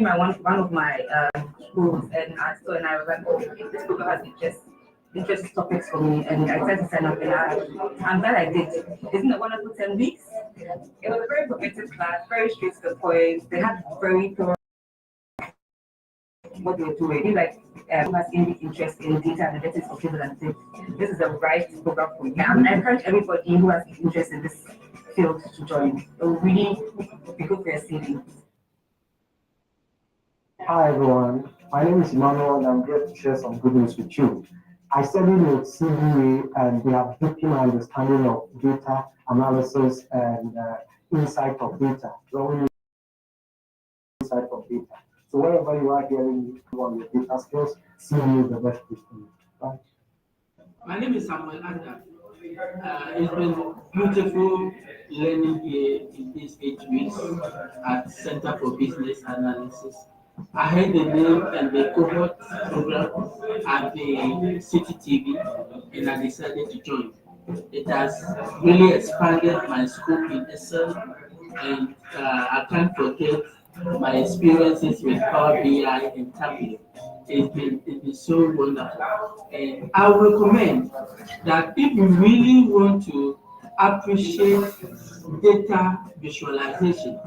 one of my schools, and I was like, oh, if this program has interesting topics for me, and I tried to sign up, and I'm glad I did. Isn't it wonderful? 10 weeks. It was a very productive class, very straight to the point. They had very thorough what they were doing. Like who has any interest in data analytics or people and things. This is the right program for you. And I encourage everybody who has interest in this field to join. It will really be good for your CV. Hi everyone, my name is Emmanuel and I'm here to share some good news with you. I studied with CBA and we have deepened my understanding of data analysis and insight of data, drawing insight of data. So wherever you are hearing on your data skills, CBA is the best place for you. Bye. My name is Samuel Adam. It's been beautiful learning here in these 8 weeks at Center for Business Analysis. I heard the name and the cohort program at the City TV and I decided to join. It has really expanded my scope in Excel and I can't forget my experiences with Power BI and Tableau. It's been so wonderful. And I would recommend that if you really want to appreciate data visualization,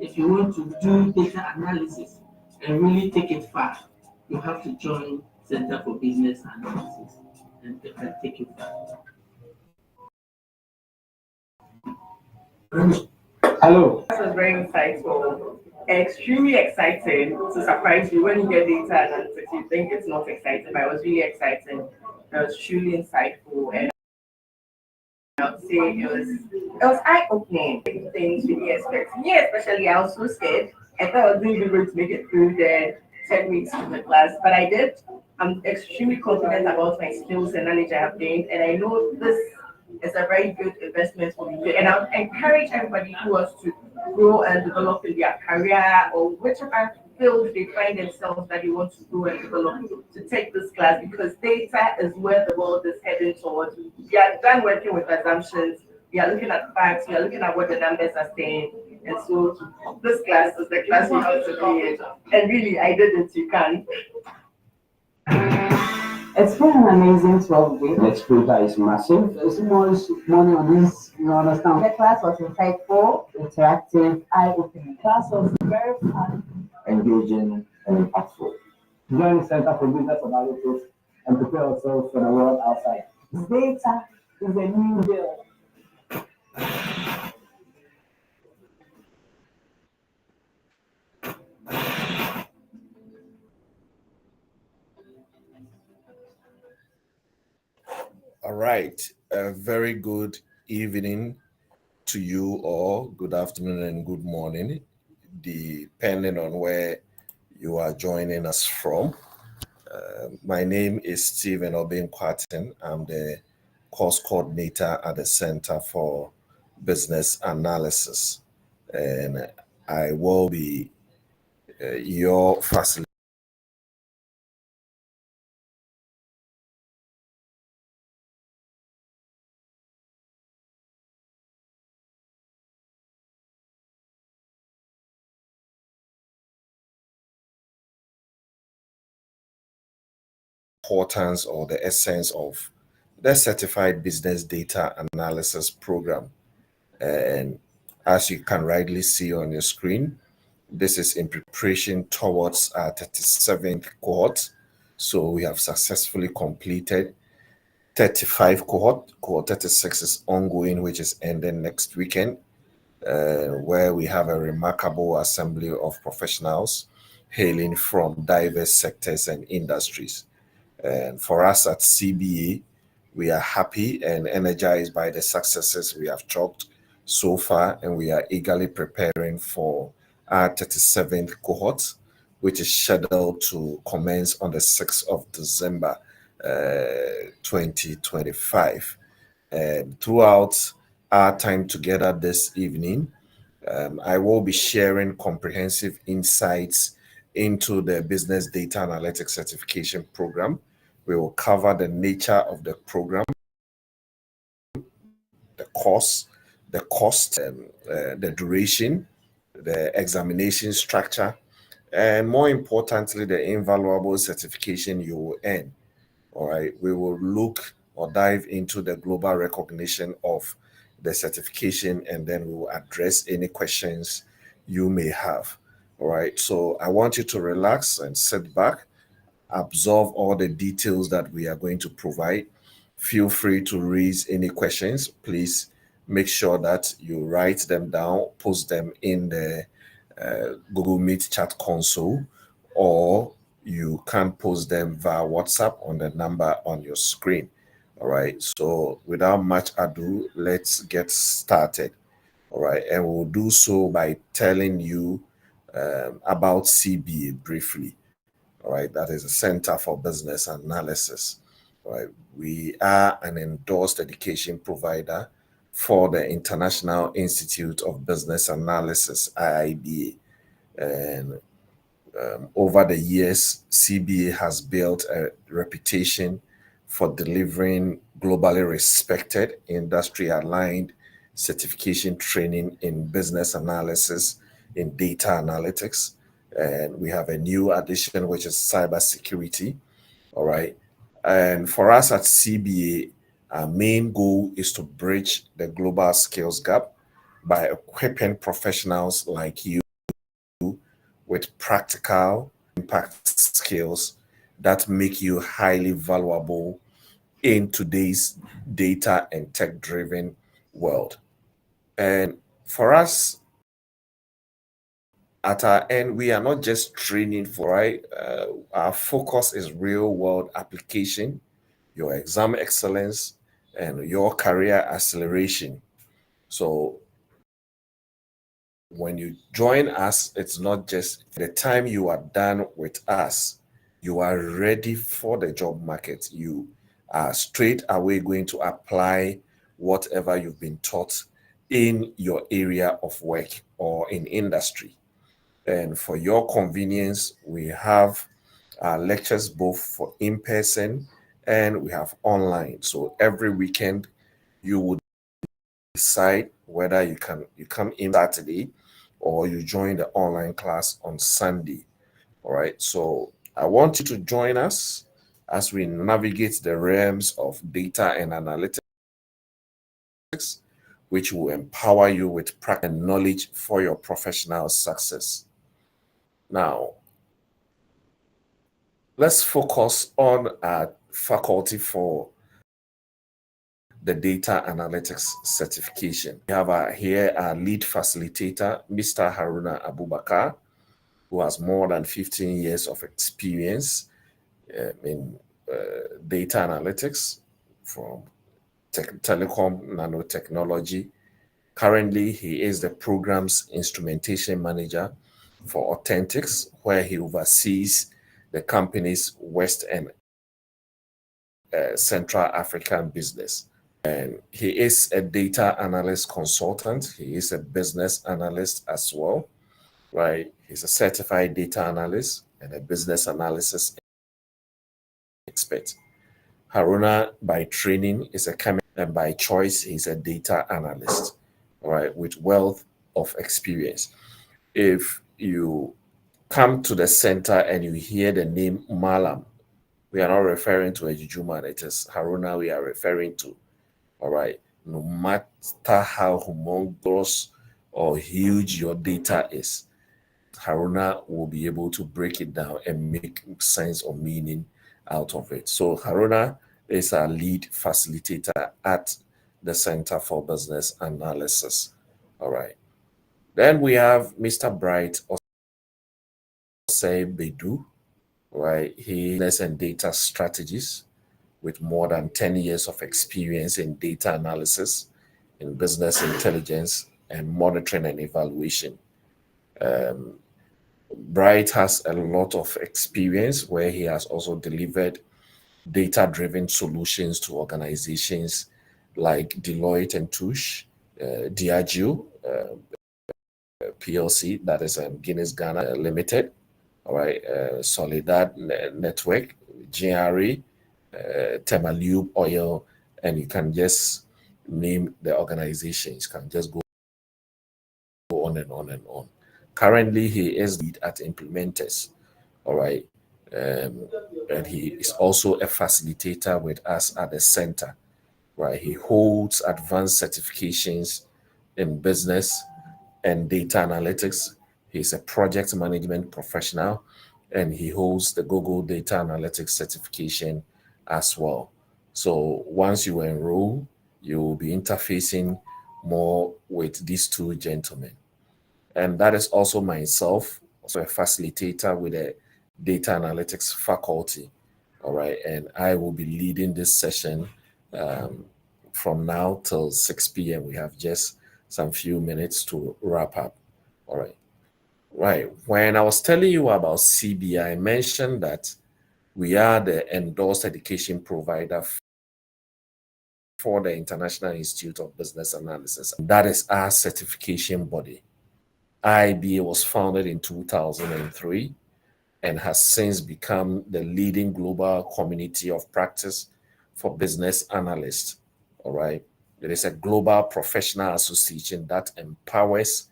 if you want to do data analysis and really take it far, you have to join Center for Business Analysis and they can take you far. Hello. That was very insightful. Extremely exciting to surprise you when you get data analytics. You think it's not exciting, but it was really exciting. It was truly insightful, and I would say it was eye opening. Things really expect. Me especially, I was so scared. I thought I was really going to make it through the 10 weeks of the class, but I did. I'm extremely confident about my skills and knowledge I have gained, and I know this is a very good investment for me. And I would encourage everybody who wants to grow and develop in their career or whichever field they find themselves that they want to grow and develop to take this class because data is where the world is heading towards. We are done working with assumptions. We are looking at facts. We are looking at what the numbers are saying. And so this class is the class you have to be in. And really, I did it. You can. It's been an amazing 12 days. The exposure is massive. There's more money on this, you understand? The class was insightful, interactive, eye-opening. The class was very fun, engaging, and impactful. Join Center for Business Analysis and prepare yourself for the world outside. Data is a new deal. All right. A very good evening to you all. Good afternoon and good morning, depending on where you are joining us from. My name is Stephen Obin Kwatin. I'm the course coordinator at the Center for Business Analysis, and I will be your facilitator. Importance or the essence of the Certified Business Data Analysis Program. And as you can rightly see on your screen, this is in preparation towards our 37th cohort. So we have successfully completed 35 cohort. Cohort 36 is ongoing, which is ending next weekend, where we have a remarkable assembly of professionals hailing from diverse sectors and industries. And for us at CBA, we are happy and energized by the successes we have chalked so far, and we are eagerly preparing for our 37th cohort, which is scheduled to commence on the 6th of December 2025. And throughout our time together this evening, I will be sharing comprehensive insights into the Business Data Analytics Certification Program. We will cover the nature of the program, the course, the cost, the duration, the examination structure, and more importantly, the invaluable certification you will earn. All right, we will look or dive into the global recognition of the certification, and then we will address any questions you may have. All right, so I want you to relax and sit back, absorb all the details that we are going to provide. Feel free to raise any questions. Please make sure that you write them down, post them in the Google Meet chat console, or you can post them via WhatsApp on the number on your screen. All right. So without much ado, let's get started. All right. And we'll do so by telling you about CBA briefly. All right. That is a Center for Business Analysis. All right. We are an endorsed education provider for the International Institute of Business Analysis, IIBA. And over the years, CBA has built a reputation for delivering globally respected, industry aligned certification training in business analysis, in data analytics. And we have a new addition, which is cybersecurity. All right. And for us at CBA, our main goal is to bridge the global skills gap by equipping professionals like you with practical impact skills that make you highly valuable in today's data and tech driven world. And for us at our end, we are not just training for, right? Our focus is real world application, your exam excellence, and your career acceleration. So when you join us, it's not just the time you are done with us, you are ready for the job market. You are straight away going to apply whatever you've been taught in your area of work or in industry. And for your convenience, we have lectures both for in person and we have online. So every weekend, you would decide whether you come in Saturday or you join the online class on Sunday. All right. So I want you to join us as we navigate the realms of data and analytics, which will empower you with practical knowledge for your professional success. Now, let's focus on our faculty for the data analytics certification. We have here our lead facilitator, Mr. Haruna Abubakar, who has more than 15 years of experience in data analytics from telecom nanotechnology. Currently, he is the program's instrumentation manager for Authentics, where he oversees the company's West and Central African business. And he is a data analyst consultant. He is a business analyst as well, right? He's a certified data analyst and a business analysis expert. Haruna, by training, is a chemist, and by choice, he's a data analyst, right, with wealth of experience. If you come to the center and you hear the name Malam, we are not referring to a Jujuman, it is Haruna we are referring to. All right. No matter how humongous or huge your data is, Haruna will be able to break it down and make sense or meaning out of it. So Haruna is our lead facilitator at the Center for Business Analysis. All right. Then we have Mr. Bright Osei Bedu, right? He is and data strategist with more than 10 years of experience in data analysis, in business intelligence, and monitoring and evaluation. Bright has a lot of experience where he has also delivered data-driven solutions to organizations like Deloitte and Touche, Diageo PLC, that is Guinness Ghana Limited, all right, Solidad Network, GRA, Temalube Oil, and you can just name the organizations. You can just go on and on and on. Currently, he is lead at Implementers. All right. And he is also a facilitator with us at the center. Right. He holds advanced certifications in business and data analytics. He's a project management professional and he holds the Google Data Analytics certification as well. So once you enroll, you will be interfacing more with these two gentlemen. And that is also myself, also a facilitator with a data analytics faculty. All right. And I will be leading this session from now till 6 p.m. We have just some few minutes to wrap up. All right. Right. When I was telling you about CBI, I mentioned that we are the endorsed education provider for the International Institute of Business Analysis. That is our certification body. IBA was founded in 2003 and has since become the leading global community of practice for business analysts. All right. It is a global professional association that empowers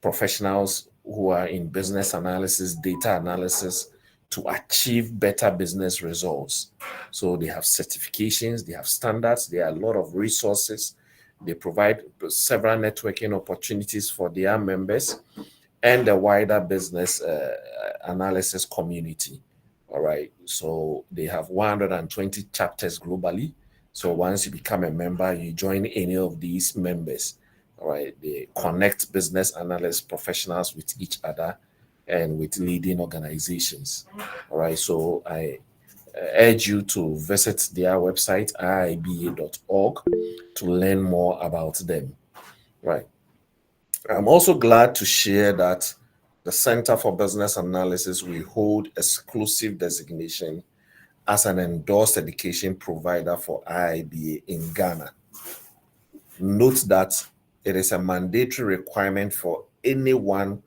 professionals who are in business analysis, data analysis to achieve better business results. So they have certifications, they have standards, there are a lot of resources. They provide several networking opportunities for their members and the wider business analysis community. All right. So they have 120 chapters globally. So once you become a member, you join any of these members. All right. They connect business analyst professionals with each other and with leading organizations. All right. So I urge you to visit their website, iiba.org, to learn more about them. Right. I'm also glad to share that the Center for Business Analysis will hold exclusive designation as an endorsed education provider for IIBA in Ghana. Note that it is a mandatory requirement for anyone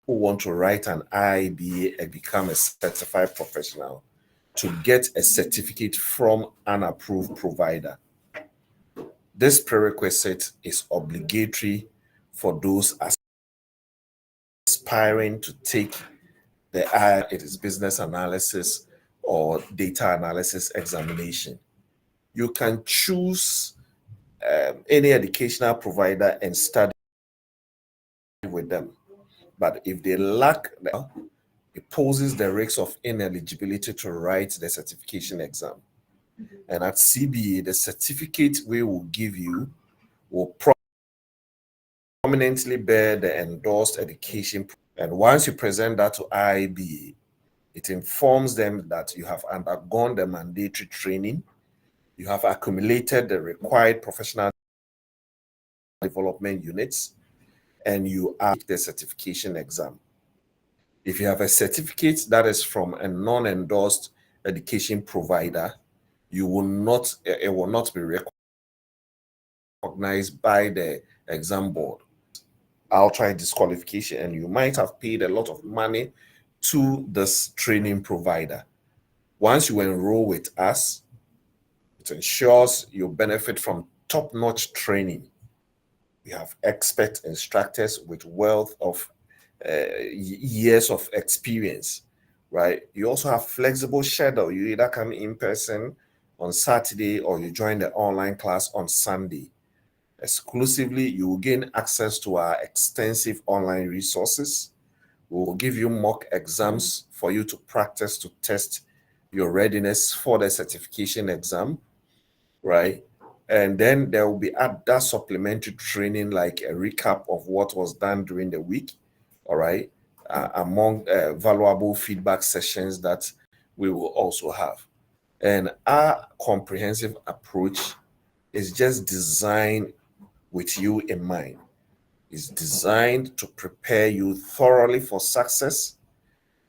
who wants to write an IIBA and become a certified professional to get a certificate from an approved provider. This prerequisite is obligatory for those aspiring to take it is business analysis or data analysis examination. You can choose any educational provider and study with them. But if they lack, it poses the risk of ineligibility to write the certification exam. And at CBA, the certificate we will give you will prominently bear the endorsed education. And once you present that to IIBA, it informs them that you have undergone the mandatory training, you have accumulated the required professional development units, and you are the certification exam. If you have a certificate that is from a non-endorsed education provider, it will not be recognized by the exam board. Outright disqualification, and you might have paid a lot of money to this training provider. Once you enroll with us, it ensures you benefit from top-notch training. We have expert instructors with wealth of years of experience, right? You also have flexible schedule. You either come in person on Saturday or you join the online class on Sunday. Exclusively, you will gain access to our extensive online resources. We will give you mock exams for you to practice to test your readiness for the certification exam, right? And then there will be other supplementary training like a recap of what was done during the week, all right, among valuable feedback sessions that we will also have. And our comprehensive approach is just designed with you in mind. It's designed to prepare you thoroughly for success,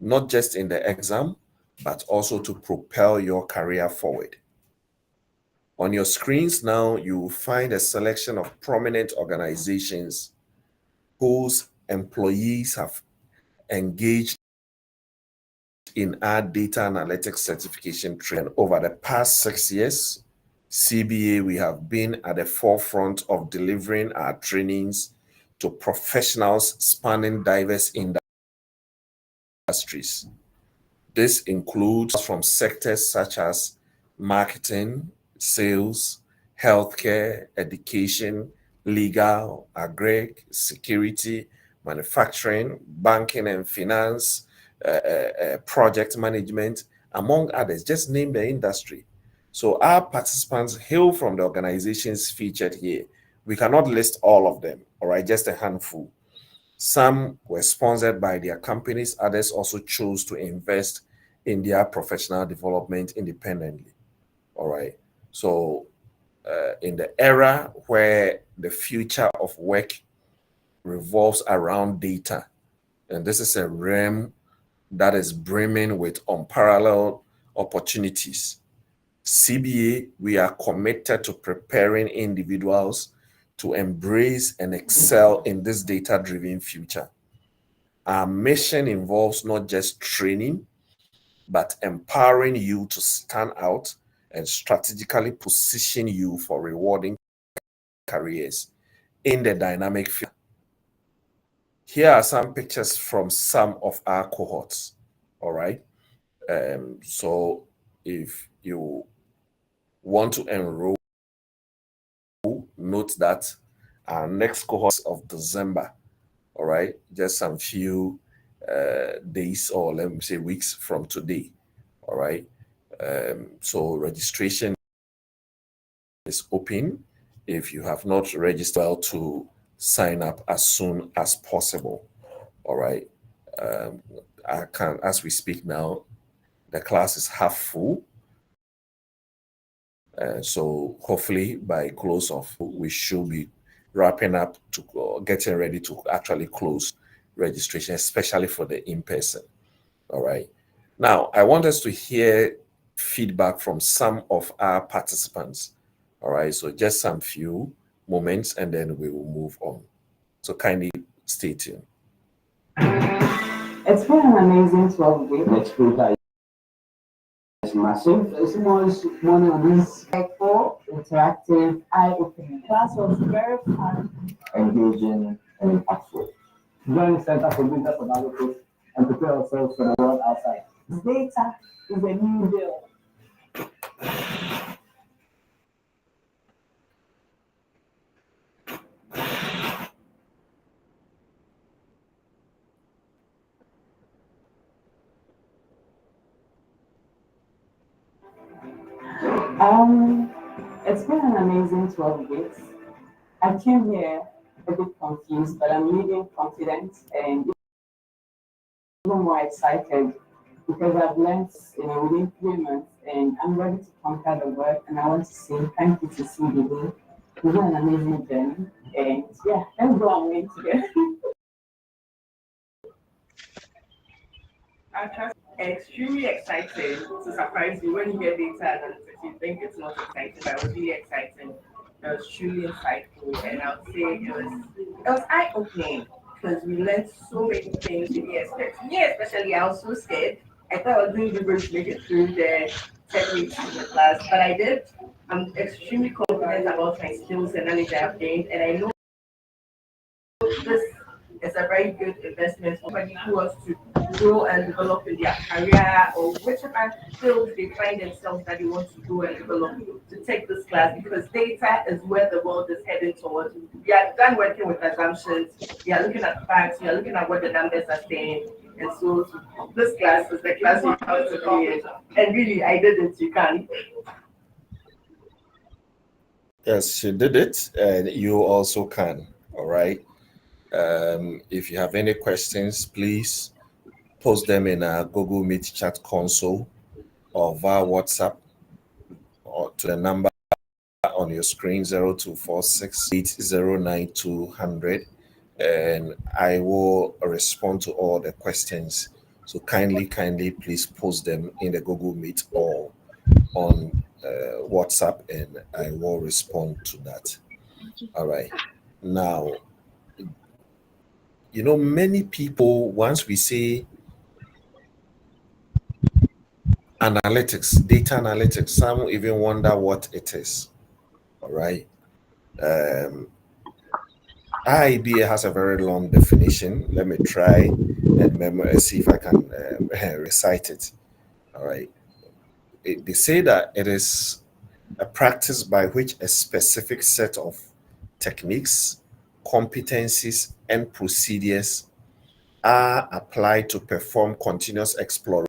not just in the exam, but also to propel your career forward. On your screens now, you will find a selection of prominent organizations whose employees have engaged in our data analytics certification training. Over the past 6 years, CBA, we have been at the forefront of delivering our trainings to to professionals spanning diverse industries. This includes from sectors such as marketing, sales, healthcare, education, legal, agri, security, manufacturing, banking and finance, project management, among others. Just name the industry. So our participants hail from the organizations featured here. We cannot list all of them, all right, just a handful. Some were sponsored by their companies, others also chose to invest in their professional development independently. All right. So, in the era where the future of work revolves around data, and this is a realm that is brimming with unparalleled opportunities, CBA, we are committed to preparing individuals to embrace and excel in this data-driven future. Our mission involves not just training, but empowering you to stand out and strategically position you for rewarding careers in the dynamic field. Here are some pictures from some of our cohorts. All right. So if you want to enroll, note that our next cohort of December, all right, just some few days, or let me say weeks from today. All right. So registration is open. If you have not registered, well, to sign up as soon as possible. All right. I can, as we speak now, the class is half full. So hopefully by close of, we should be wrapping up to getting ready to actually close registration, especially for the in-person. All right. Now, I want us to hear feedback from some of our participants. All right. So just some few moments and then we will move on. So kindly stay tuned. It's been an amazing 12 weeks. Next quarter is massive. It's much money on this. Insightful, interactive, eye-opening. Class was very fun, engaging, and impactful. Join Center for Business Analysis and prepare ourselves for the world outside. Data is a new deal. It's been an amazing 12 weeks. I came here a bit confused, but I'm leaving confident and even more excited because I've learned within 3 months and I'm ready to conquer the world. And I want to say thank you to CBD. It's been an amazing journey. And yeah, let's go and win together. Extremely excited to surprise you when you get data analytics. You think it's not exciting, but it was really exciting. It was truly insightful, and I would say it was eye-opening because we learned so many things we didn't expect. Me especially, I was so scared. I thought I was going to be able to make it through the 10 weeks of the class, but I did. I'm extremely confident about my skills and knowledge I've gained, and I know this is a very good investment for somebody who wants to grow and develop in their career or whichever field they find themselves that they want to grow and develop to take this class because data is where the world is heading towards. We are done working with assumptions, we are looking at facts, we are looking at what the numbers are saying. And so this class is the class you have to create. And really, I did it, you can. Yes, she did it, and you also can. All right. If you have any questions, please post them in our Google Meet chat console or via WhatsApp or to the number on your screen 0246809200, and I will respond to all the questions. So kindly please post them in the Google Meet or on WhatsApp, and I will respond to that. All right. Now, many people, once we say analytics, data analytics, some even wonder what it is. All right. IIBA has a very long definition. Let me try and see if I can recite it. All right. They say that it is a practice by which a specific set of techniques, competencies, and procedures are applied to perform continuous exploration,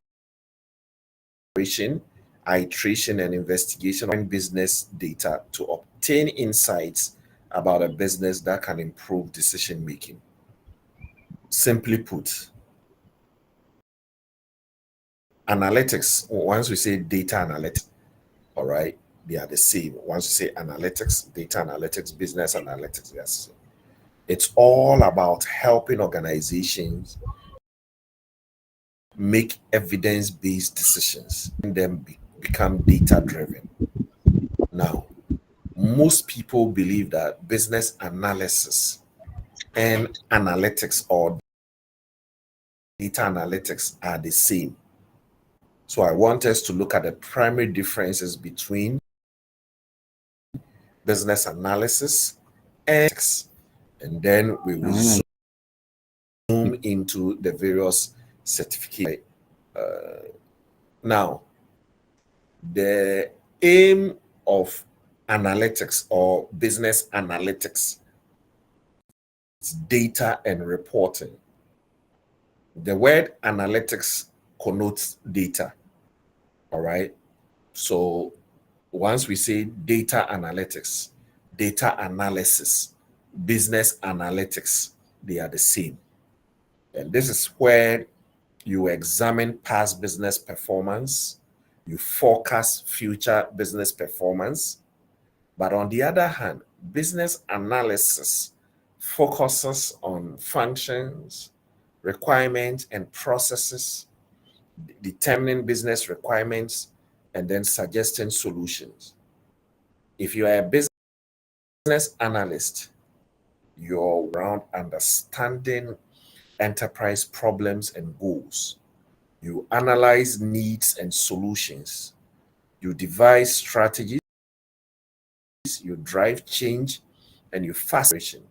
iteration, and investigation on business data to obtain insights about a business that can improve decision making. Simply put, analytics, once we say data analytics, all right, they are the same. Once you say analytics, data analytics, business analytics, yes. It's all about helping organizations make evidence-based decisions and then become data-driven. Now, most people believe that business analysis and analytics or data analytics are the same. So I want us to look at the primary differences between business analysis and analytics, and then we will zoom into the various certificates. Now, the aim of analytics or business analytics is data and reporting. The word analytics connotes data, all right? So once we say data analytics, data analysis, business analytics, they are the same. And this is where you examine past business performance, you forecast future business performance. But on the other hand, business analysis focuses on functions, requirements, and processes, determining business requirements, and then suggesting solutions. If you are a business analyst, you're around understanding enterprise problems and goals. You analyze needs and solutions. You devise strategies, you drive change, and you facilitate,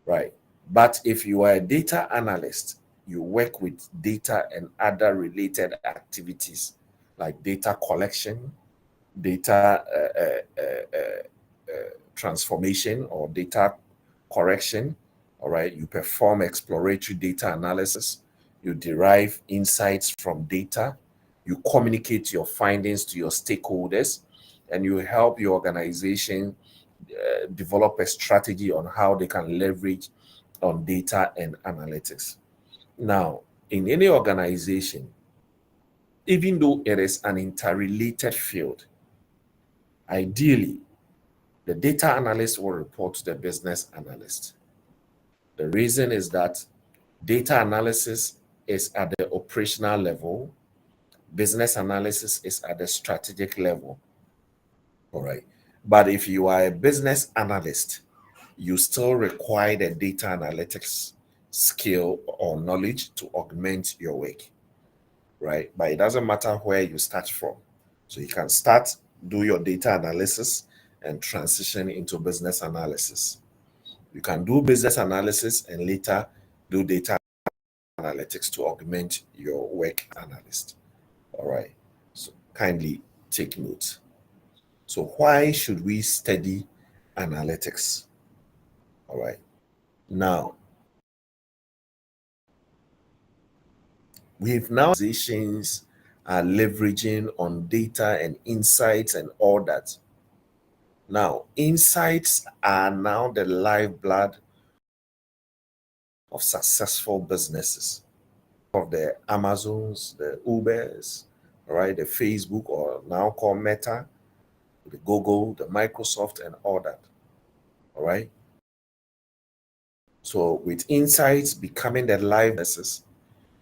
right? But if you are a data analyst, you work with data and other related activities like data collection, data transformation or data correction. All right, you perform exploratory data analysis, you derive insights from data, you communicate your findings to your stakeholders, and you help your organization develop a strategy on how they can leverage on data and analytics. Now, in any organization, even though it is an interrelated field, ideally, the data analyst will report to the business analyst. The reason is that data analysis is at the operational level, business analysis is at the strategic level. All right. But if you are a business analyst, you still require the data analytics skill or knowledge to augment your work, right? But it doesn't matter where you start from. So you can start, do your data analysis, and transition into business analysis. You can do business analysis and later do data analytics to augment your work analyst. All right. So kindly take note. So why should we study analytics? All right. Now, we've now organizations are leveraging on data and insights and all that. Now, insights are now the lifeblood of successful businesses, of the Amazons, the Ubers, all right, the Facebook or now called Meta, the Google, the Microsoft, and all that. All right. So with insights becoming the live businesses,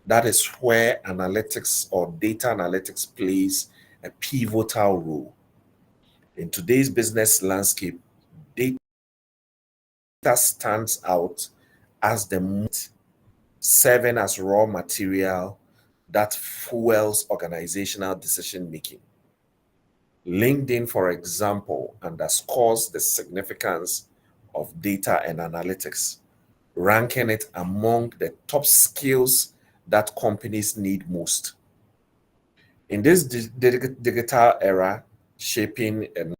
that is where analytics or data analytics plays a pivotal role. In today's business landscape, data stands out as the most serving as raw material that fuels organizational decision making. LinkedIn, for example, underscores the significance of data and analytics, ranking it among the top skills that companies need most. In this digital era, shaping a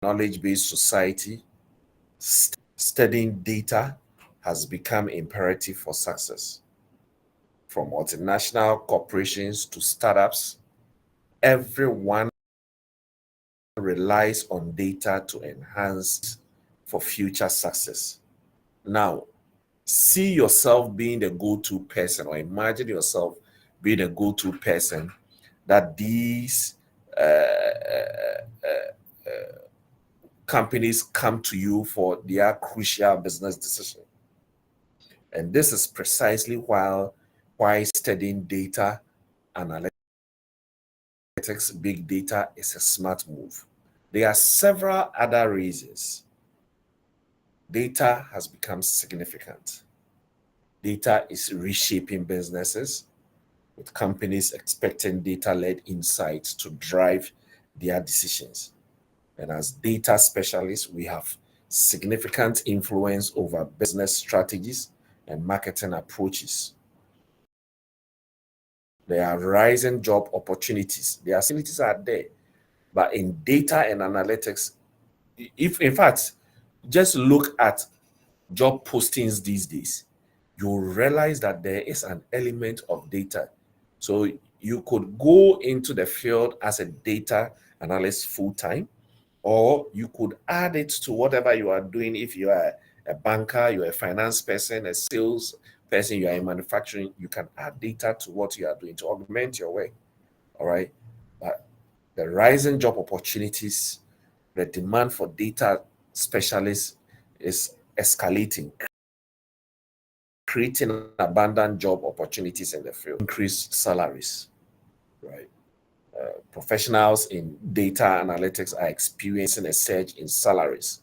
knowledge-based society, studying data has become imperative for success. From multinational corporations to startups, everyone relies on data to enhance for future success. Now, see yourself being the go-to person, or imagine yourself being the go-to person that these companies come to you for their crucial business decision. And this is precisely why studying data analytics, big data is a smart move. There are several other reasons data has become significant. Data is reshaping businesses, with companies expecting data-led insights to drive their decisions. And as data specialists, we have significant influence over business strategies and marketing approaches. There are rising job opportunities. The opportunities are there. But in data and analytics, if in fact, just look at job postings these days, you'll realize that there is an element of data. So you could go into the field as a data analyst full-time, or you could add it to whatever you are doing. If you are a banker, you're a finance person, a sales person, you are in manufacturing, you can add data to what you are doing to augment your work. All right. But the rising job opportunities, the demand for data specialists is escalating, creating abundant job opportunities in the field, increased salaries, right? Professionals in data analytics are experiencing a surge in salaries,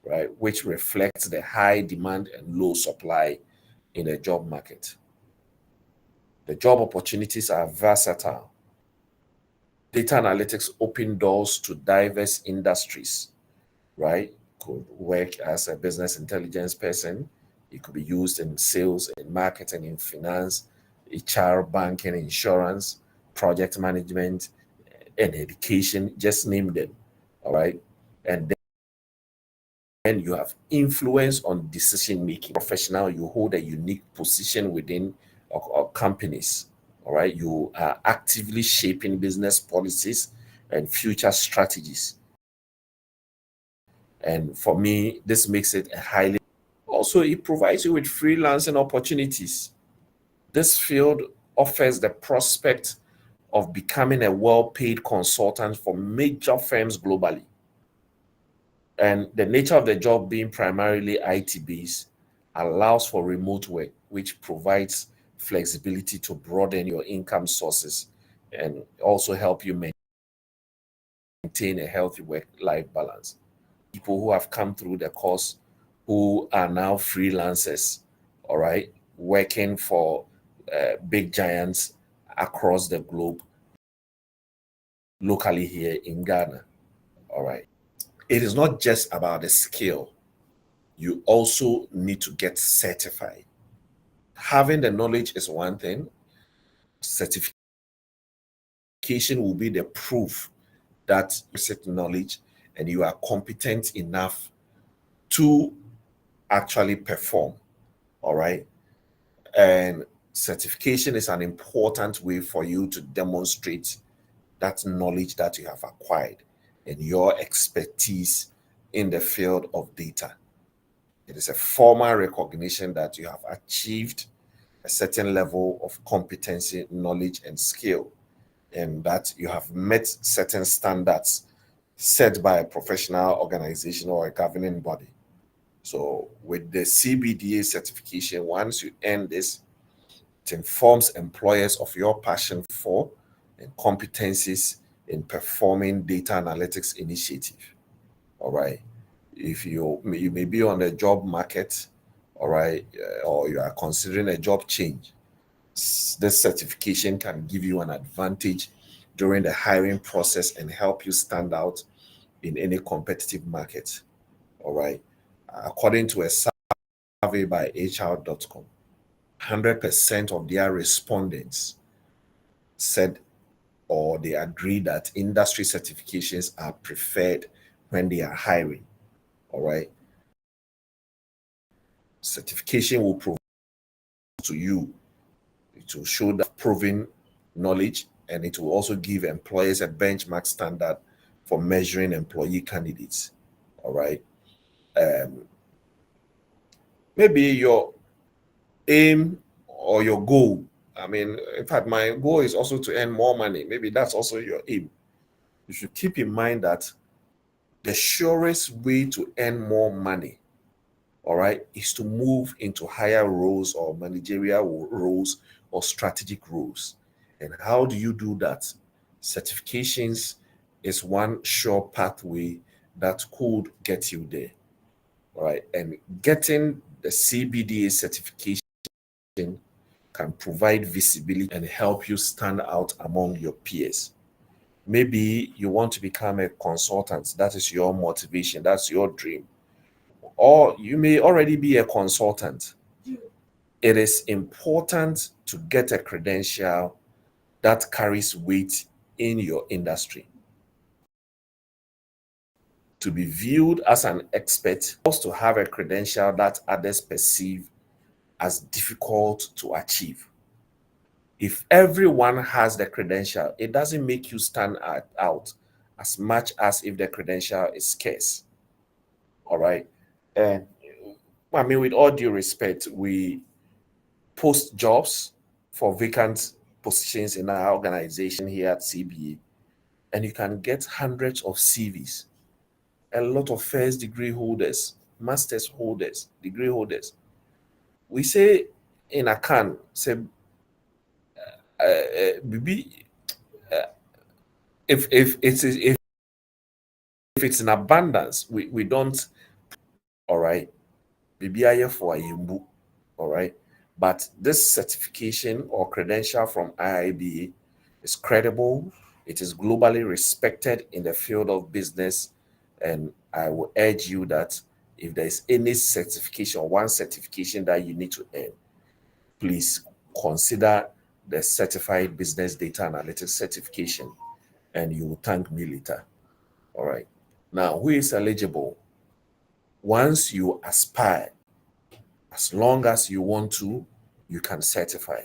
right, which reflects the high demand and low supply in the job market. The job opportunities are versatile. Data analytics open doors to diverse industries, right? Could work as a business intelligence person. It could be used in sales, in marketing, in finance, HR, banking, insurance, project management, and education, just name them. All right. And then you have influence on decision making. Professional, you hold a unique position within or companies. All right. You are actively shaping business policies and future strategies. And for me, this makes it a highly also, it provides you with freelancing opportunities. This field offers the prospect of becoming a well-paid consultant for major firms globally. And the nature of the job being primarily IT-based allows for remote work, which provides flexibility to broaden your income sources and also help you maintain a healthy work-life balance. People who have come through the course who are now freelancers, all right, working for big giants across the globe, locally here in Ghana, all right. It is not just about the skill. You also need to get certified. Having the knowledge is one thing. Certification will be the proof that you set knowledge and you are competent enough to actually perform, all right? And certification is an important way for you to demonstrate that knowledge that you have acquired and your expertise in the field of data. It is a formal recognition that you have achieved a certain level of competency, knowledge, and skill, and that you have met certain standards set by a professional organization or a governing body. So with the CBDA certification, once you earn this, it informs employers of your passion for and competencies in performing data analytics initiative. All right. If you may be on the job market, all right, or you are considering a job change, this certification can give you an advantage during the hiring process and help you stand out in any competitive market. All right. According to a survey by HR.com, 100% of their respondents said or they agree that industry certifications are preferred when they are hiring. All right. Certification will prove to you, it will show that proven knowledge, and it will also give employers a benchmark standard for measuring employee candidates. All right. Maybe your aim or your goal. I mean, in fact, my goal is also to earn more money. Maybe that's also your aim. You should keep in mind that the surest way to earn more money, all right, is to move into higher roles or managerial roles or strategic roles. And how do you do that? Certifications is one sure pathway that could get you there. All right. And getting the CBDA certification can provide visibility and help you stand out among your peers. Maybe you want to become a consultant. That is your motivation. That's your dream. Or you may already be a consultant. It is important to get a credential that carries weight in your industry. To be viewed as an expert, also to have a credential that others perceive as difficult to achieve. If everyone has the credential, it doesn't make you stand out as much as if the credential is scarce. All right. And I mean, with all due respect, we post jobs for vacant positions in our organization here at CBA, and you can get hundreds of CVs, a lot of first degree holders, master's holders, degree holders. We say in a can, say, Bibi, if it's in abundance, we don't. All right, Bibi for a all right. But this certification or credential from IIBA is credible. It is globally respected in the field of business. And I will urge you that if there is any certification, one certification that you need to earn, please consider the Certified Business Data Analytics certification, and you will thank me later. All right. Now, who is eligible? Once you aspire, as long as you want to, you can certify.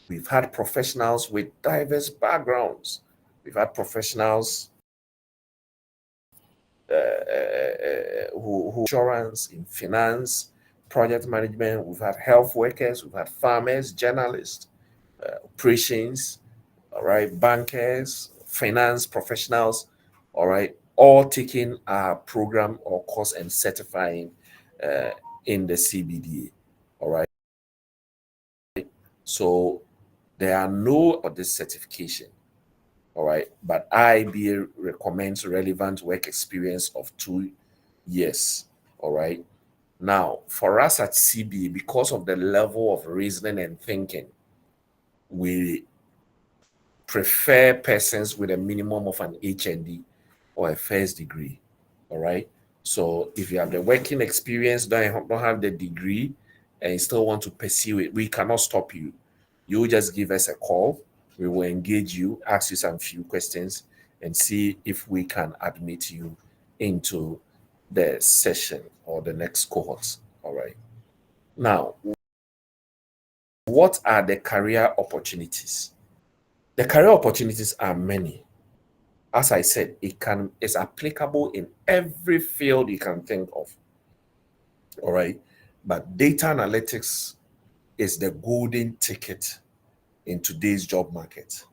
We've had professionals with diverse backgrounds. We've had professionals who insurance, in finance, project management. We've had health workers. We've had farmers, journalists, operations, all right, bankers, finance professionals, all right, all taking our program or course and certifying in the CBDA, all right. So there are no of this certification, all right, but IBA recommends relevant work experience of 2 years, all right. Now, for us at CBA, because of the level of reasoning and thinking, we prefer persons with a minimum of an HND or a first degree, all right. So if you have the working experience, don't have the degree, and you still want to pursue it, we cannot stop you. You just give us a call. We will engage you, ask you some few questions, and see if we can admit you into the session or the next cohort. All right. Now, what are the career opportunities? The career opportunities are many. As I said, it's applicable in every field you can think of. All right. But data analytics is the golden ticket in today's job market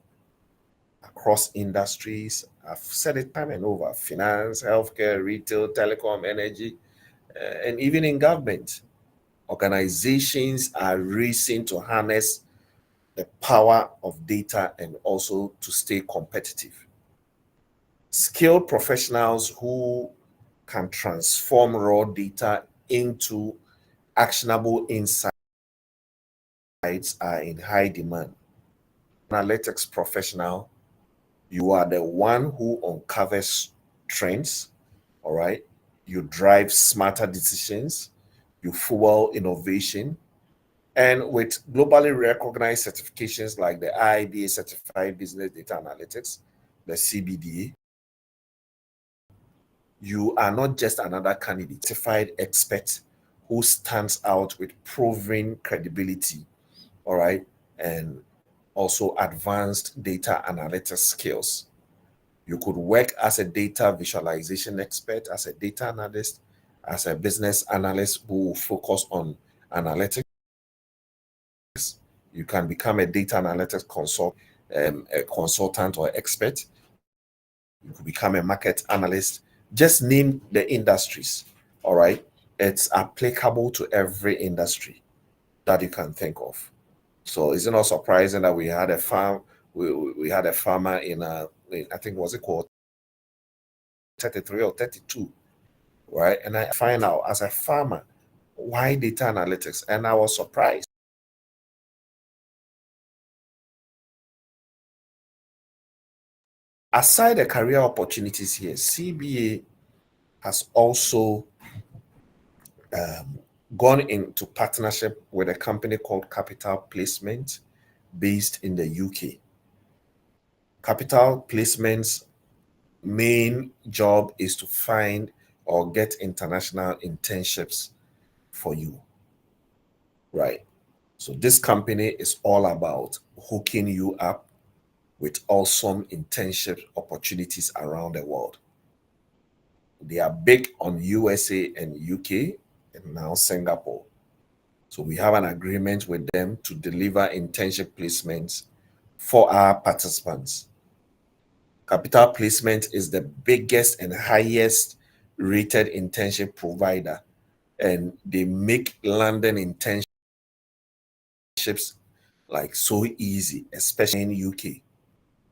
across industries. I've said it time and over: finance, healthcare, retail, telecom, energy, and even in government. Organizations are racing to harness the power of data and also to stay competitive. Skilled professionals who can transform raw data into actionable insights are in high demand. Analytics professional, you are the one who uncovers trends, all right? you drive smarter decisions, you fuel innovation, and with globally recognized certifications like the IIBA Certified Business Data Analytics, the CBDA, you are not just another candidate, certified expert who stands out with proven credibility, all right, and also advanced data analytics skills. You could work as a data visualization expert, as a data analyst, as a business analyst who will focus on analytics. You can become a data analytics a consultant or expert. You could become a market analyst. Just name the industries, all right? It's applicable to every industry that you can think of. So is it not surprising that we had a we had a farmer I think was it called 33 or 32, right? And I find out as a farmer, why data analytics? And I was surprised. Aside the career opportunities here, CBA has also gone into partnership with a company called Capital Placement based in the UK. Capital Placement's main job is to find or get international internships for you, right? So this company is all about hooking you up with awesome internship opportunities around the world. They are big on USA and UK and now Singapore. So we have an agreement with them to deliver internship placements for our participants. Capital Placement is the biggest and highest rated internship provider, and they make landing internships like so easy, especially in UK,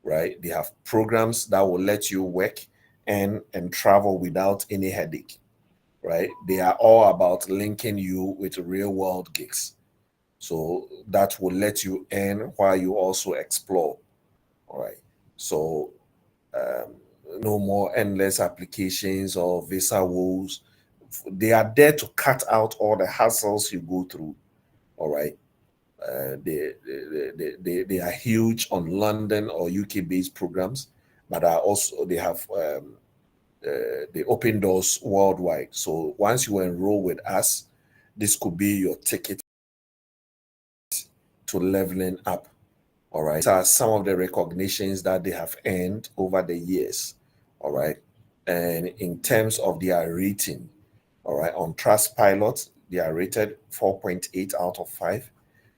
right? They have programs that will let you work and travel without any headache, right? They are all about linking you with real world gigs. So that will let you earn while you also explore. All right. So no more endless applications or visa woes. They are there to cut out all the hassles you go through. All right. They are huge on London or UK based programs, but are also they have they open doors worldwide. So once you enroll with us, this could be your ticket to leveling up. All right. These are some of the recognitions that they have earned over the years. All right. And in terms of their rating, all right, on Trustpilot, they are rated 4.8 out of 5.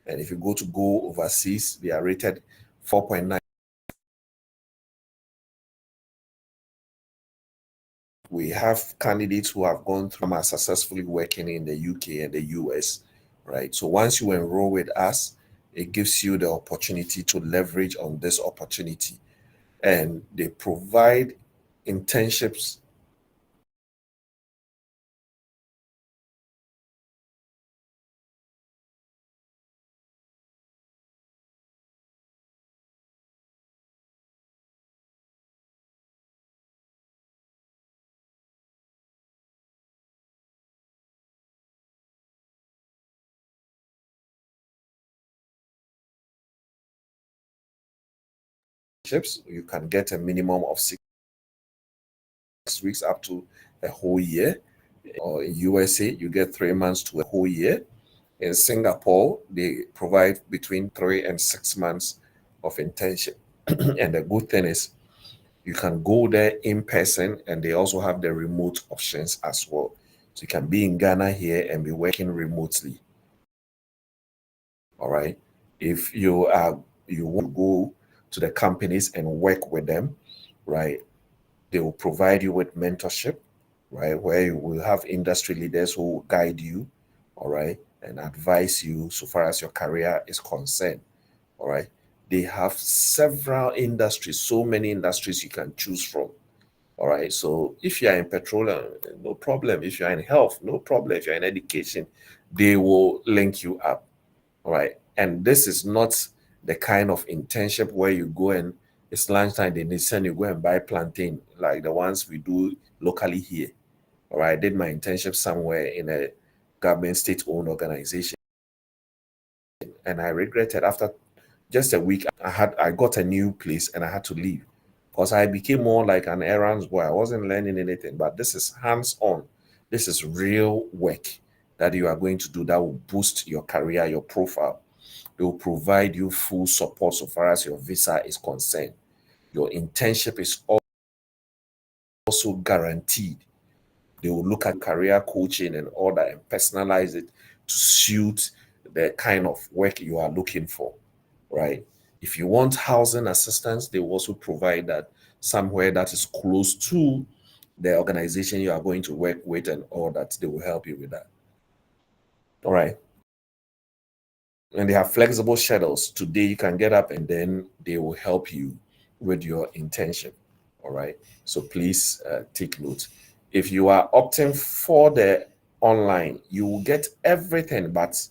And if you go overseas, they are rated 4.9. We have candidates who have gone through and are successfully working in the UK and the US, right? So once you enroll with us, it gives you the opportunity to leverage on this opportunity. And they provide internships you can get a minimum of 6 weeks up to a whole year. Or in USA, you get 3 months to a whole year. In Singapore, they provide between 3 and 6 months of internship. And the good thing is you can go there in person, and they also have the remote options as well. So you can be in Ghana here and be working remotely. All right. If you want to go to the companies and work with them, right? They will provide you with mentorship, right? Where you will have industry leaders who will guide you, all right, and advise you so far as your career is concerned. All right. They have several industries, so many industries you can choose from. All right. So if you're in petroleum, no problem. If you're in health, no problem. If you're in education, they will link you up. All right. And this is not the kind of internship where you go and it's lunchtime, they send you go and buy plantain like the ones we do locally here. All right, I did my internship somewhere in a government state-owned organization, and I regretted after just a week I got a new place and I had to leave because I became more like an errands boy. I wasn't learning anything, but this is hands-on. This is real work that you are going to do that will boost your career, your profile. They will provide you full support so far as your visa is concerned. Your internship is also guaranteed. They will look at career coaching and all that and personalize it to suit the kind of work you are looking for, right? If you want housing assistance, they will also provide that somewhere that is close to the organization you are going to work with and all that. They will help you with that. All right. And they have flexible schedules. Today you can get up and then they will help you with your internship. All right. So please take note. If you are opting for the online, you will get everything but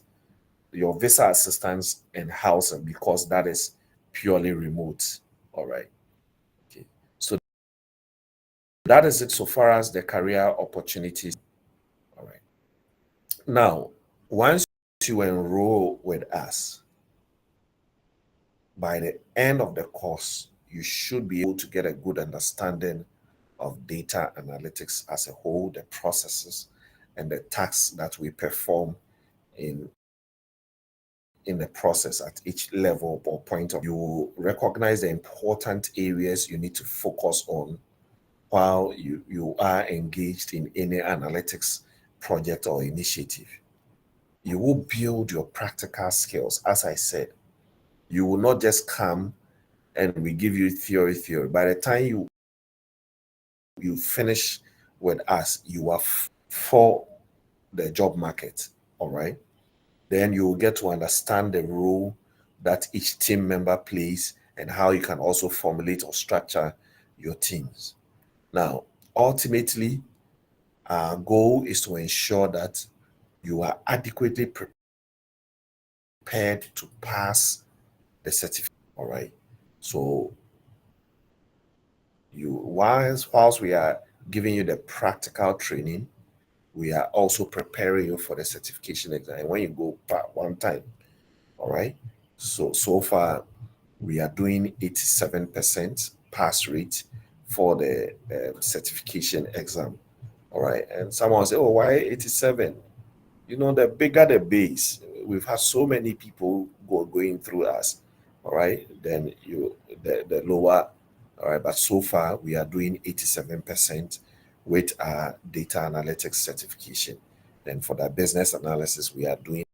your visa assistance and housing because that is purely remote. All right. Okay. So that is it so far as the career opportunities. All right. Now, once you enroll with us, by the end of the course, you should be able to get a good understanding of data analytics as a whole, the processes and the tasks that we perform in the process at each level or point of you recognize the important areas you need to focus on while you are engaged in any analytics project or initiative. You will build your practical skills. As I said, you will not just come and we give you theory. By the time you finish with us, you are for the job market. All right. Then you will get to understand the role that each team member plays and how you can also formulate or structure your teams. Now, ultimately, our goal is to ensure that you are adequately prepared to pass the certificate. All right. So whilst we are giving you the practical training, we are also preparing you for the certification exam. And when you go one time, all right. So far, we are doing 87% pass rate for the certification exam. All right. And someone say, oh, why 87? You know, the bigger the base, we've had so many people going through us. All right. Then the lower. All right. But so far, we are doing 87% with our data analytics certification. Then for the business analysis, we are doing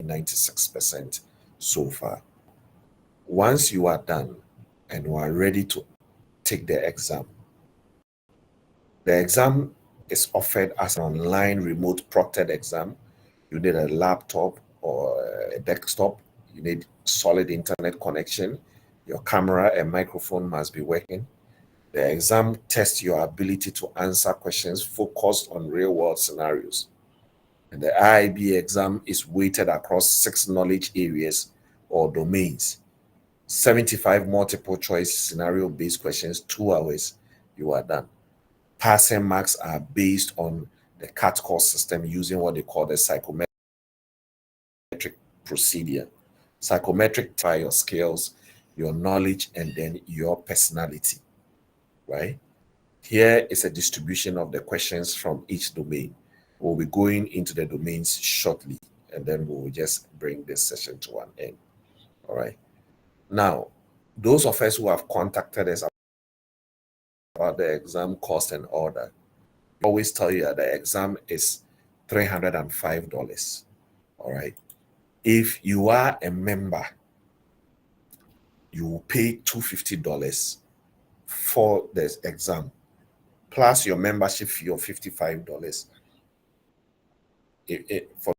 96% so far. Once you are done and you are ready to take the exam is offered as an online remote proctored exam. You need a laptop or a desktop. You need solid internet connection. Your camera and microphone must be working. The exam tests your ability to answer questions focused on real world scenarios. And the IIB exam is weighted across 6 knowledge areas or domains. 75 multiple choice scenario based questions, 2 hours, you are done. Passing marks are based on the CAT course system using what they call the psychometric procedure. Psychometric try your skills, your knowledge, and then your personality, right? Here is a distribution of the questions from each domain. We'll be going into the domains shortly, and then we'll just bring this session to an end. All right. Now, those of us who have contacted us about the exam cost and all that, we always tell you that the exam is $305. All right. If you are a member, you will pay $250 for the exam, plus your membership fee of $55. For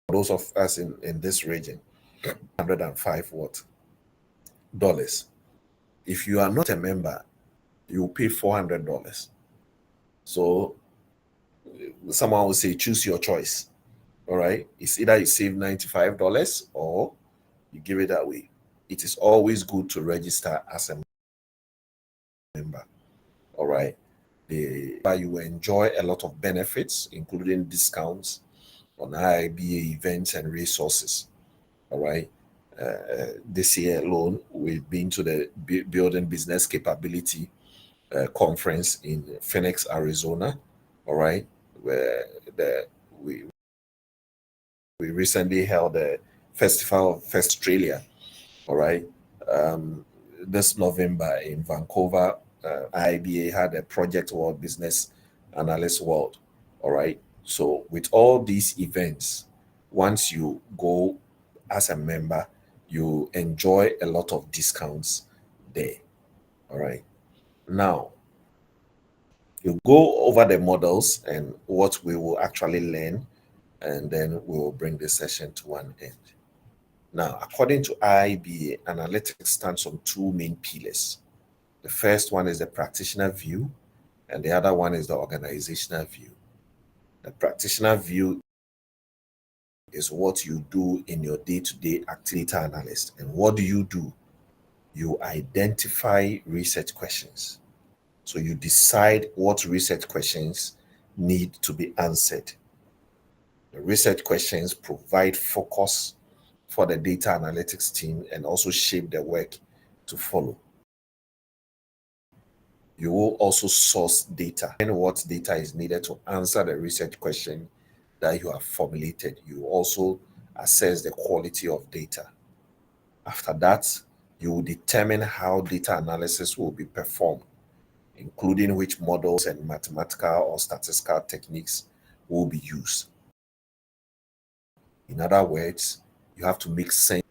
those of us in this region, 105 what? Dollars. If you are not a member, you will pay $400. So someone will say, choose your choice. All right. It's either you save $95 or you give it away. It is always good to register as a member. All right. You will enjoy a lot of benefits, including discounts on IIBA events and resources. All right. This year alone, we've been to the Building Business Capability conference in Phoenix, Arizona. All right, where we recently held a festival of Australia. All right, this November in Vancouver, IBA had a Project World Business Analyst World. All right, so with all these events, once you go as a member, you enjoy a lot of discounts there. All right, now you go over the models and what we will actually learn, and then we will bring the session to an end. Now, according to IBA, analytics stands on two main pillars. The first one is the practitioner view, and the other one is the organizational view. The practitioner view is what you do in your day-to-day activity analyst. And what do? You identify research questions. So you decide what research questions need to be answered. The research questions provide focus for the data analytics team and also shape the work to follow. You will also source data and what data is needed to answer the research question that you have formulated. You also assess the quality of data. After that, you will determine how data analysis will be performed, including which models and mathematical or statistical techniques will be used. In other words, you have to make sense.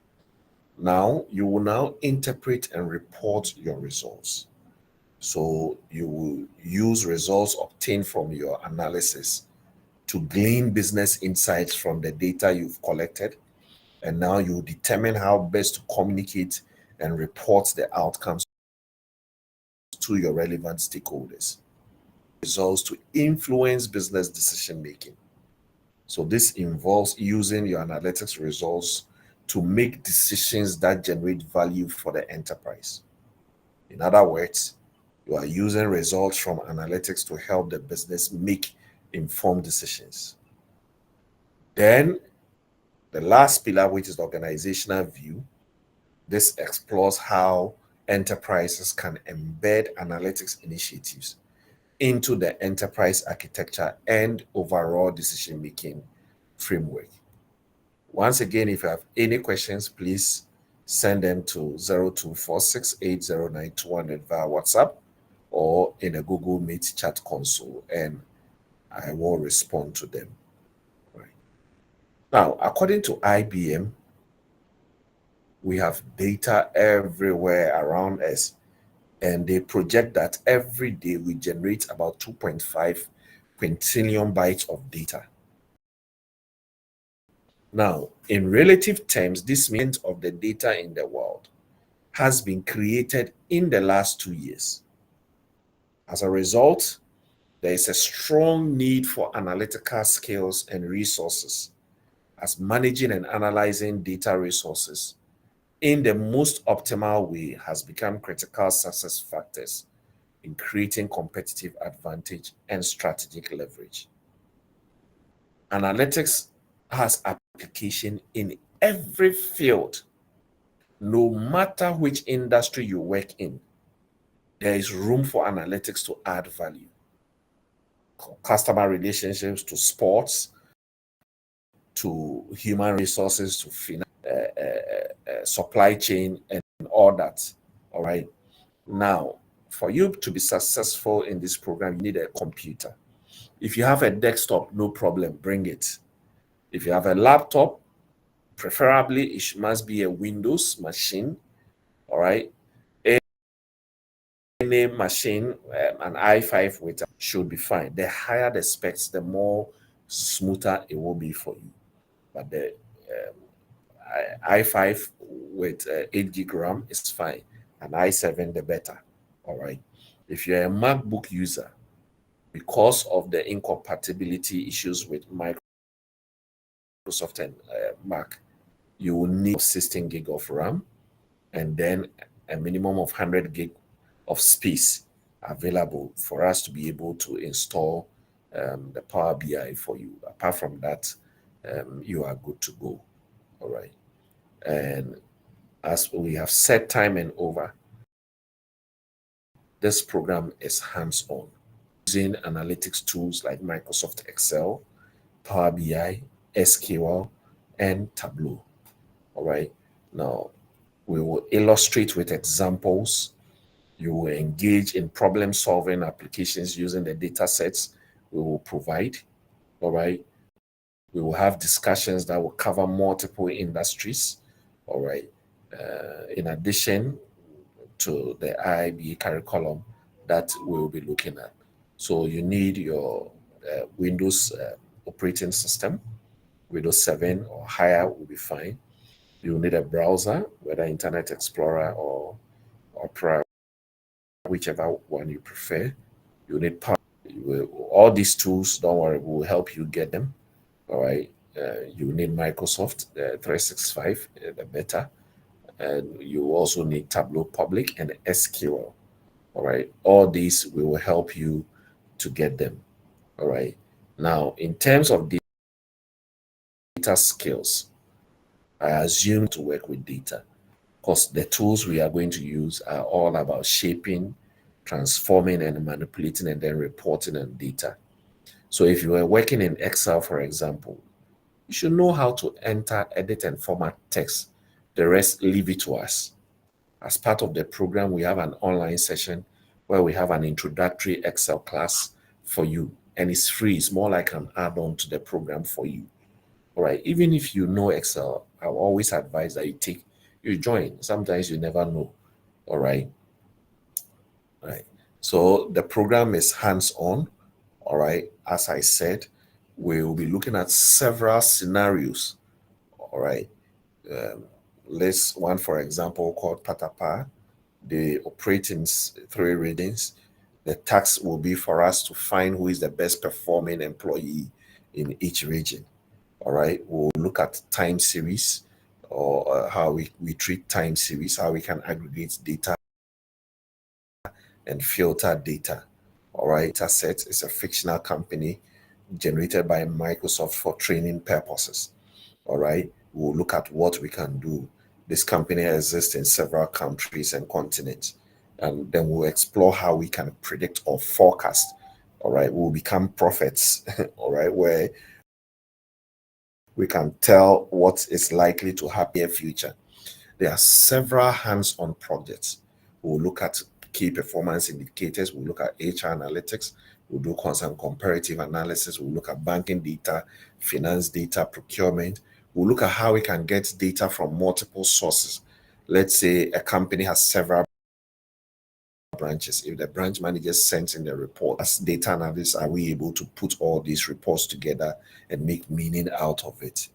Now, you will now interpret and report your results. So you will use results obtained from your analysis to glean business insights from the data you've collected. And now you determine how best to communicate and report the outcomes to your relevant stakeholders. Results to influence business decision making. So this involves using your analytics results to make decisions that generate value for the enterprise. In other words, you are using results from analytics to help the business make informed decisions. Then the last pillar, which is the organizational view, this explores how enterprises can embed analytics initiatives into the enterprise architecture and overall decision-making framework. Once again, if you have any questions, please send them to 0246809200 via WhatsApp or in a Google Meet chat console, and I will respond to them. Right. Now, according to IBM, we have data everywhere around us, and they project that every day we generate about 2.5 quintillion bytes of data. Now, in relative terms, this means of the data in the world has been created in the last 2 years. As a result, there is a strong need for analytical skills and resources, as managing and analyzing data resources in the most optimal way has become critical success factors in creating competitive advantage and strategic leverage. Analytics has application in every field. No matter which industry you work in, there is room for analytics to add value. Customer relationships, to sports, to human resources, to finance, supply chain, and all that. All right. Now, for you to be successful in this program, you need a computer. If you have a desktop, no problem, bring it. If you have a laptop, preferably it must be a Windows machine. All right. Any machine, an i5 with should be fine. The higher the specs, the more smoother it will be for you. But the i5 with 8 gig RAM is fine, and i7 the better. All right. If you're a MacBook user, because of the incompatibility issues with Microsoft and Mac, you will need 16 gig of RAM and then a minimum of 100 gig of space available for us to be able to install the Power BI for you. Apart from that, you are good to go. All right. And as we have set time and over, this program is hands-on using analytics tools like Microsoft Excel, Power BI, SQL, and Tableau. All right. Now, we will illustrate with examples. You will engage in problem solving applications using the data sets we will provide. All right. We will have discussions that will cover multiple industries. All right. In addition to the IIB curriculum that we will be looking at. So you need your Windows operating system, Windows 7 or higher will be fine. You need a browser, whether Internet Explorer or Opera, whichever one you prefer. You need power. All these tools, don't worry, we will help you get them. All right. You need Microsoft 365, the better. And you also need Tableau Public and SQL. All right. All these we will help you to get them. All right. Now, in terms of data skills, I assume to work with data because the tools we are going to use are all about shaping, transforming, and manipulating, and then reporting on data. So if you are working in Excel, for example, you should know how to enter, edit, and format text. The rest, leave it to us. As part of the program, we have an online session where we have an introductory Excel class for you, and it's free. It's more like an add-on to the program for you. All right. Even if you know Excel, I'll always advise that you join. Sometimes you never know. All right. All right. So the program is hands-on. All right. As I said, we'll be looking at several scenarios. All right. Let's one, for example, called Patapa. They operate in 3 regions. The task will be for us to find who is the best performing employee in each region. All right. We'll look at time series or how we treat time series, how we can aggregate data and filter data. All right. Data set is a fictional company generated by Microsoft for training purposes. All right. We'll look at what we can do. This company exists in several countries and continents. And then we'll explore how we can predict or forecast. All right. We'll become prophets. All right. Where we can tell what is likely to happen in the future. There are several hands-on projects. We'll look at key performance indicators. We'll look at HR analytics. We'll do some comparative analysis. We'll look at banking data, finance data, procurement. We'll look at how we can get data from multiple sources. Let's say a company has several branches. If the branch manager sends in the report, as data analysts, are we able to put all these reports together and make meaning out of it?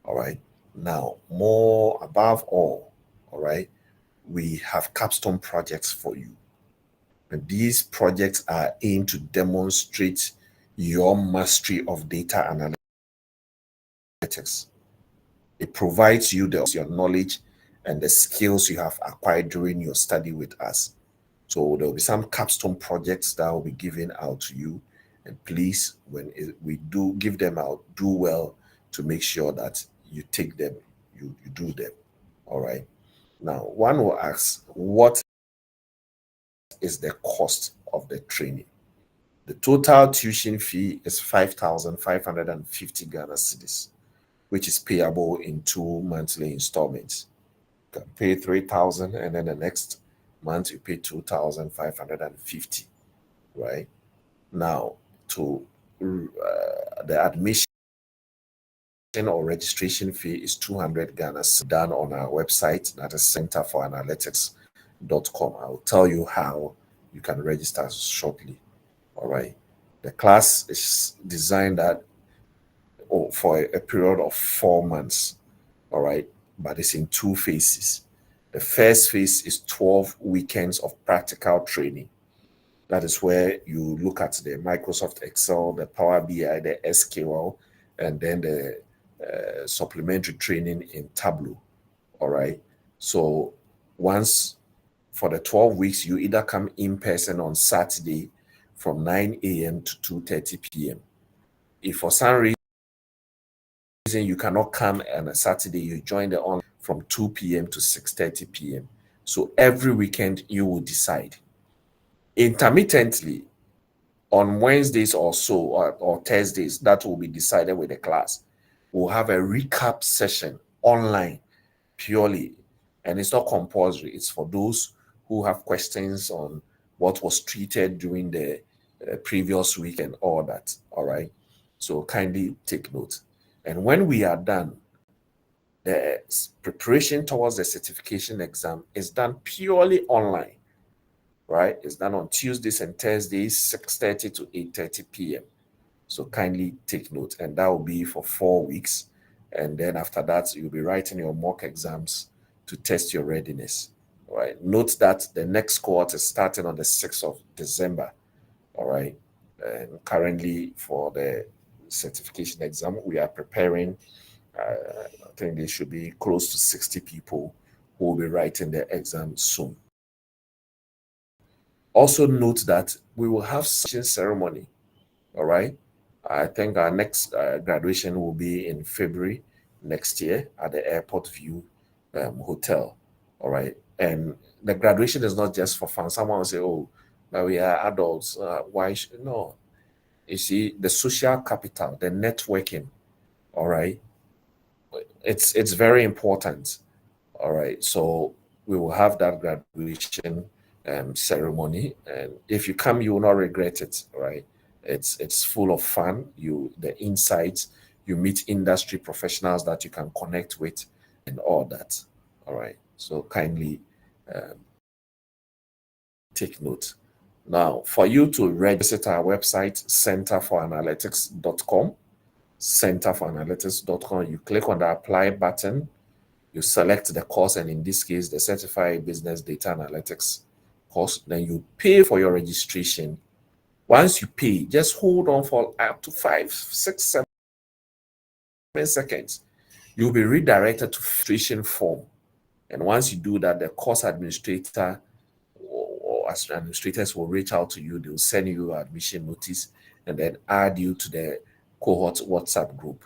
All right. Now, more above all right, we have capstone projects for you. And these projects are aimed to demonstrate your mastery of data analytics. It provides you your knowledge and the skills you have acquired during your study with us. So there will be some capstone projects that will be given out to you. And please, when we do give them out, do well to make sure that you take them, you do them. All right. Now, one will ask, what is the cost of the training? The total tuition fee is 5,550 Ghana cedis, which is payable in 2 monthly installments. You can pay 3,000 and then the next month you pay 2,550, right? Now, to the admission or registration fee is 200 Ghana done on our website, that is centerforanalytics.com. I'll tell you how you can register shortly. All right. The class is designed for a period of 4 months. All right. But it's in 2 phases. The first phase is 12 weekends of practical training. That is where you look at the Microsoft Excel, the Power BI, the SQL, and then the supplementary training in Tableau. All right. So once For the 12 weeks, you either come in person on Saturday from 9 a.m. to 2:30 p.m. If for some reason you cannot come on a Saturday, you join the online from 2 p.m. to 6:30 p.m. So every weekend you will decide. Intermittently, on Wednesdays or so, or Thursdays, that will be decided with the class. We'll have a recap session online purely, and it's not compulsory. It's for those who have questions on what was treated during the previous week and all that. All right. So kindly take note. And when we are done, the preparation towards the certification exam is done purely online, right? It's done on Tuesdays and Thursdays, 6:30 to 8:30 p.m. So kindly take note, and that will be for 4 weeks. And then after that, you'll be writing your mock exams to test your readiness. All right. Note that the next cohort is starting on the 6th of December. All right. And currently for the certification exam, we are preparing. I think there should be close to 60 people who will be writing the exam soon. Also note that we will have such a ceremony. All right. I think our next graduation will be in February next year at the Airport View Hotel. All right. And the graduation is not just for fun. Someone will say, oh, but we are adults. Why should no? You see, the social capital, the networking, all right, it's very important. All right. So we will have that graduation ceremony. And if you come, you will not regret it. All right. It's full of fun. The insights, you meet industry professionals that you can connect with and all that. All right. So kindly um, take note. Now, for you to register our website, centerforanalytics.com, centerforanalytics.com, you click on the apply button, you select the course, and in this case, the Certified Business Data Analytics course. Then you pay for your registration. Once you pay, just hold on for up to 5, 6, 7 seconds. You'll be redirected to registration form. And once you do that, the course administrator or administrators will reach out to you. They'll send you your admission notice and then add you to the cohort WhatsApp group.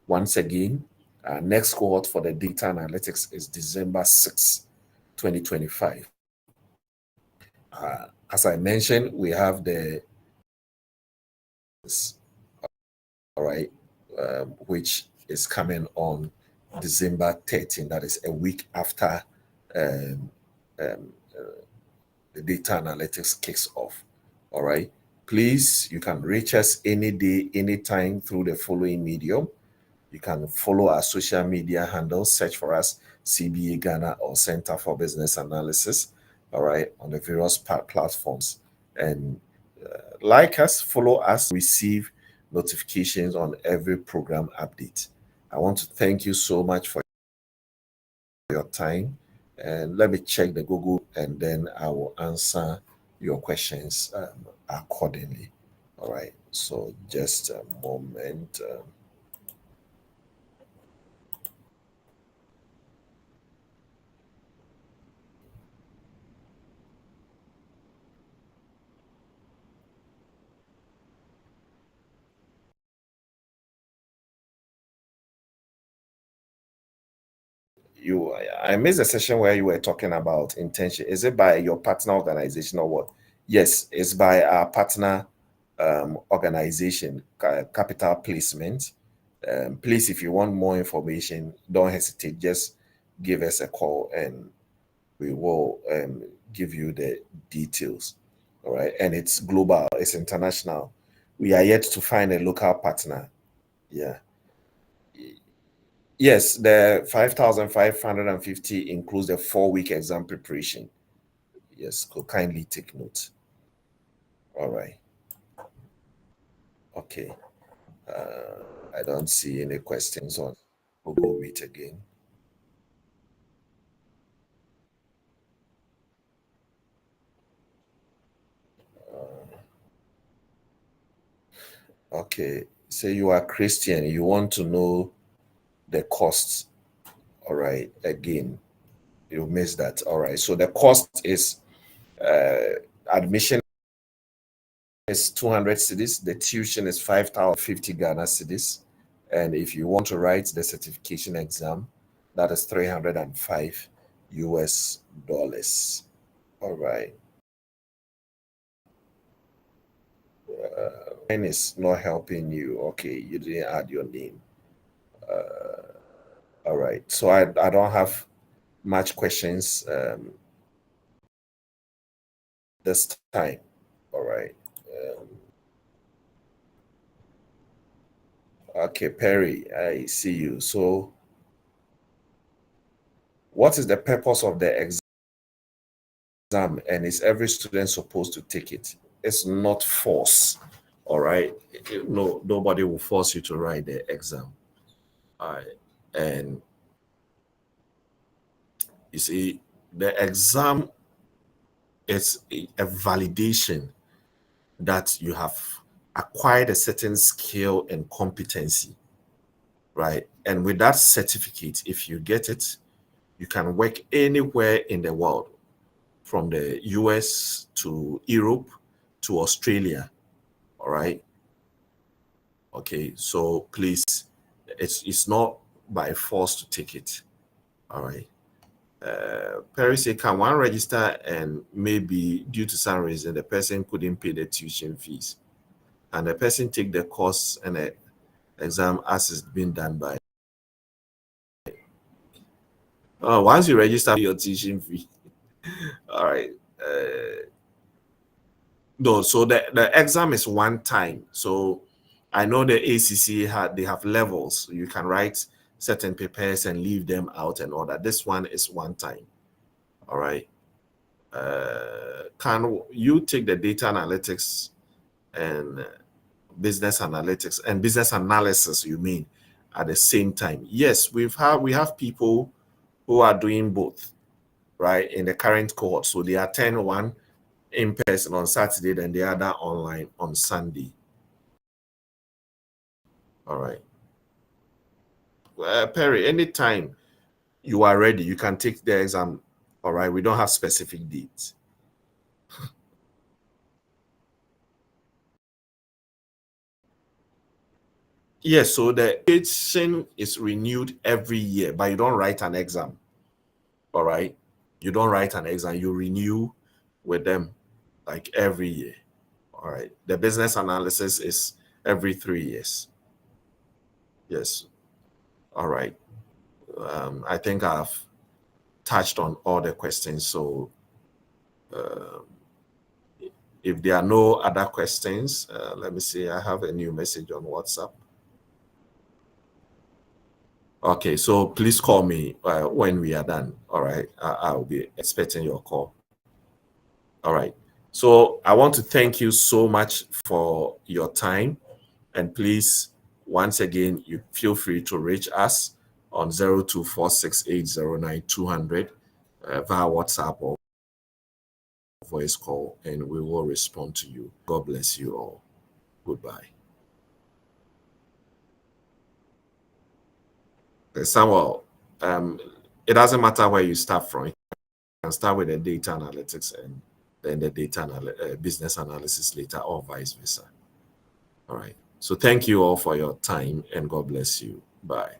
Once again, our next cohort for the data analytics is December 6, 2025. As I mentioned, we have the all right, which is coming on December 13. That is a week after um, um, the data analytics kicks off. All right. Please, you can reach us any day, anytime through the following medium. You can follow our social media handles, search for us, CBA Ghana or Center for Business Analysis, all right, on the various platforms. And like us, follow us, receive notifications on every program update. I want to thank you so much for your time. And let me check the Google and then I will answer your questions accordingly. All right. So just a moment. I missed a session where you were talking about intention. Is it by your partner organization or what? Yes, it's by our partner organization, Capital Placement. Please, if you want more information, don't hesitate. Just give us a call and we will give you the details. All right. And it's global, it's international. We are yet to find a local partner. Yeah. Yes, the 5,550 includes the 4-week exam preparation. Yes, could kindly take note. All right. Okay. I don't see any questions on Google Meet again. Okay. Say you are Christian, you want to know the costs. All right. Again, You missed that. All right. So the cost is admission is 200 cedis. The tuition is 5,050 Ghana cedis. And if you want to write the certification exam, that is 305 US dollars. All right. Mine is not helping you. Okay, you didn't add your name. All right. So I don't have much questions this time. All right. Okay, Perry, I see you. So what is the purpose of the exam, and is every student supposed to take it? It's not force. All right. No, nobody will force you to write the exam. All right. And you see, the exam is a validation that you have acquired a certain skill and competency, right? And with that certificate, if you get it, you can work anywhere in the world, from the US to Europe to Australia, all right? Okay, so please, it's not by force to take it, all right? Perry said, can one register and maybe due to some reason the person couldn't pay the tuition fees, and the person take the course and the exam as it's been done by? Once you register your tuition fee, all right. No, so the exam is one time. So I know the ACC they have levels. You can write certain papers and leave them out and all that. This one is one time. All right. Can you take the data analytics and business analytics and business analysis, you mean, at the same time? Yes, we have people who are doing both, right, in the current cohort. So they attend one in person on Saturday, then the other online on Sunday. All right. Perry, anytime you are ready, you can take the exam. All right. We don't have specific dates. Yes, so the education is renewed every year, but you don't write an exam. All right. You don't write an exam, you renew with them like every year. All right. The business analysis is every 3 years. Yes. All right. I think I've touched on all the questions. So if there are no other questions, let me see. I have a new message on WhatsApp. Okay, so please call me when we are done. All right, I'll be expecting your call. All right. So I want to thank you so much for your time, and please, once again, you feel free to reach us on 0246809200 via WhatsApp or voice call, and we will respond to you. God bless you all. Goodbye. Samuel, it doesn't matter where you start from. You can start with the data analytics and then the business analysis later, or vice versa. All right. So thank you all for your time, and God bless you. Bye.